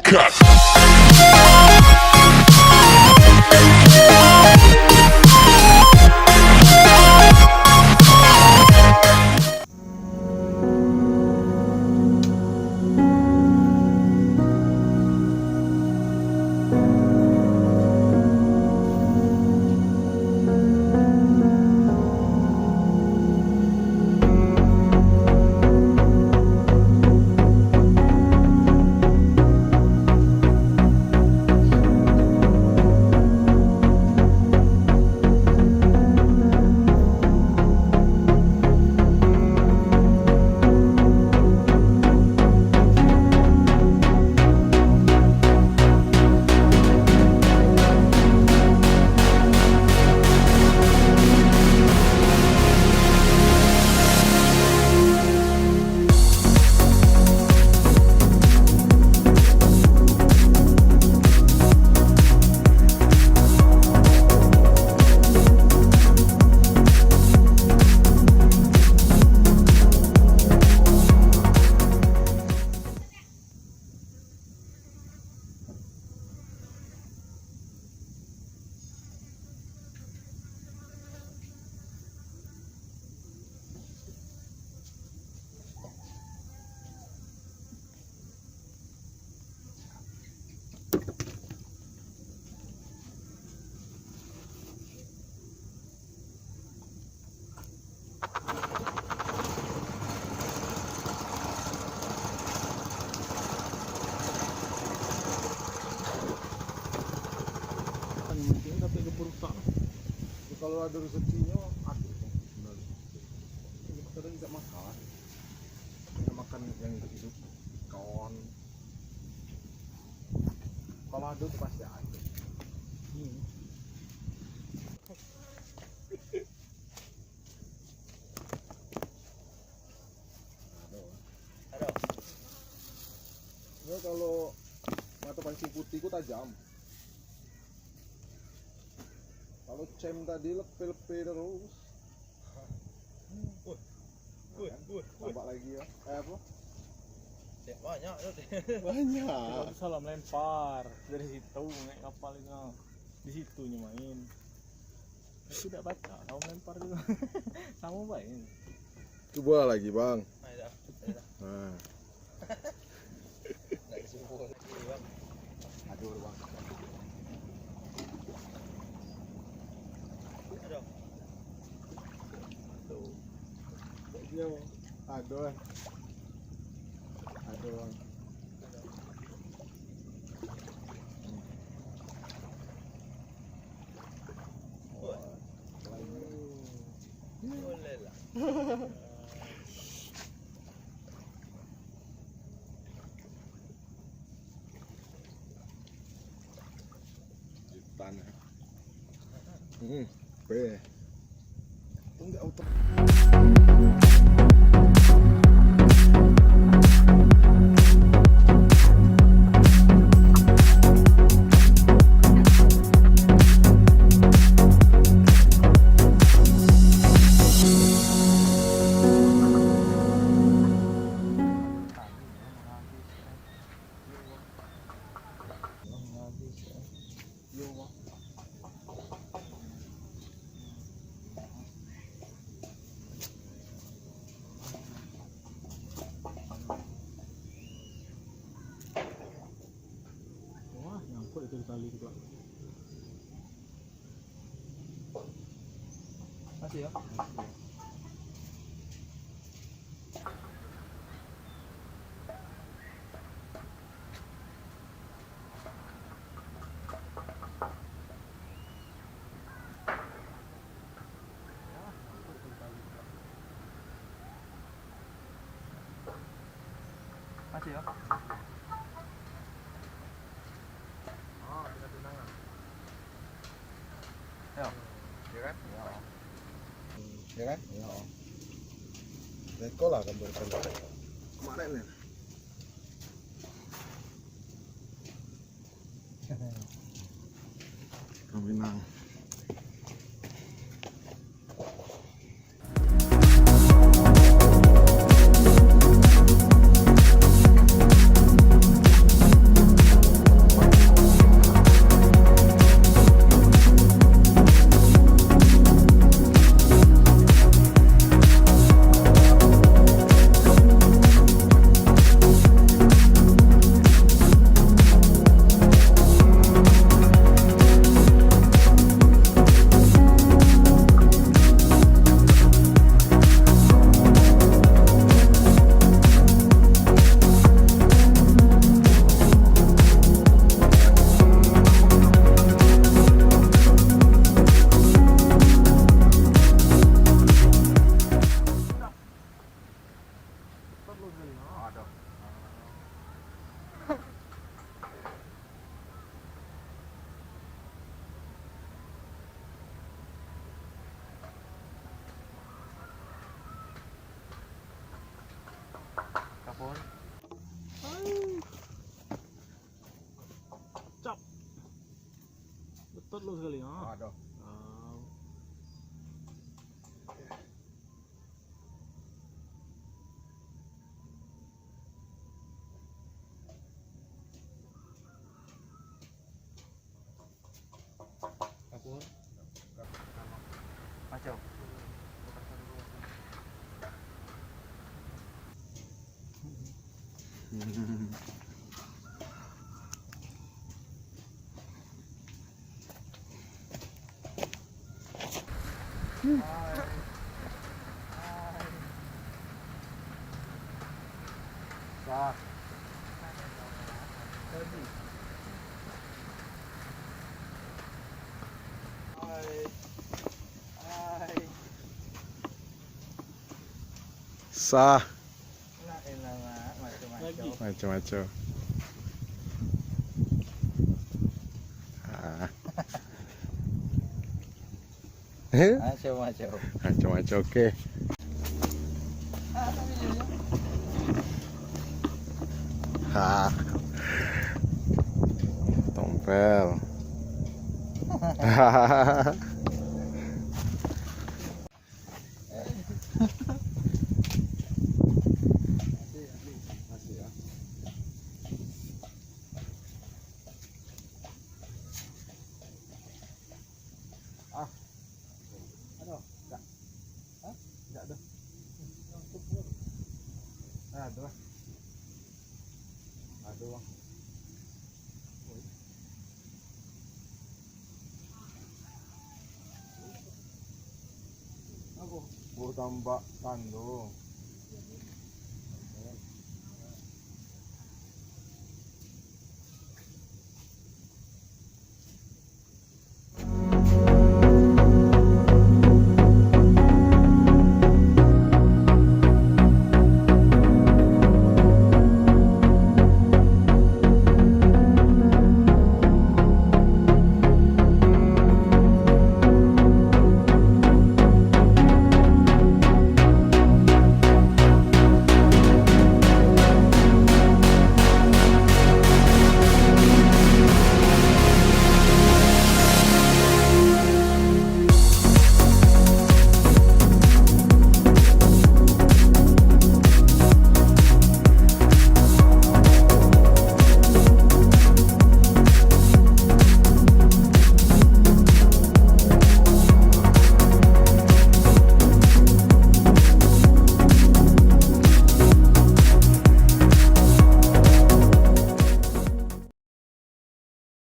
Cut. Kalau ada rezekinya, aduh, kadang tidak masalah. Kita makan yang hidup, kawan. Kalau ada tuh pasti ada. Ada. Ya kalau mata pancing putih ku tajam. Kalau cem tadi lepil-lepil terus. Tambah lagi ya. Apa? Banyak. Banyak. Salah melempar dari situ naik kapal itu. Di situnya main. Tidak baca, kamu melempar juga. Sama main. Itu bola lagi, Bang. Ada. Nah. Enggak disuruh lagi, Bang. Aduh, Bang. Ada. Tuh. Kayaknya aduh. Aduh, Bang. Boleh lah. Tanah. Be. Enggak auto. Wah, nyangkut itu tali juga. Masih ya? Masih ya? Ah, pindah-pindahan. Ya. Ya kan? Ya. Ya kan? Ya. Neko lah gambar kemarin ya. Kaminang. Apun. Cap. Betul lo sekali. Aduh. Apun. Macam. Sah. Sah. Lagi. Macam-macam. Macam-macam. Macam-macam oke. Ha. Tompel. Masih ya. Aduh, enggak. Hah? Enggak ada. Aduh. Aduh, Bang. Aku tambah tanduk.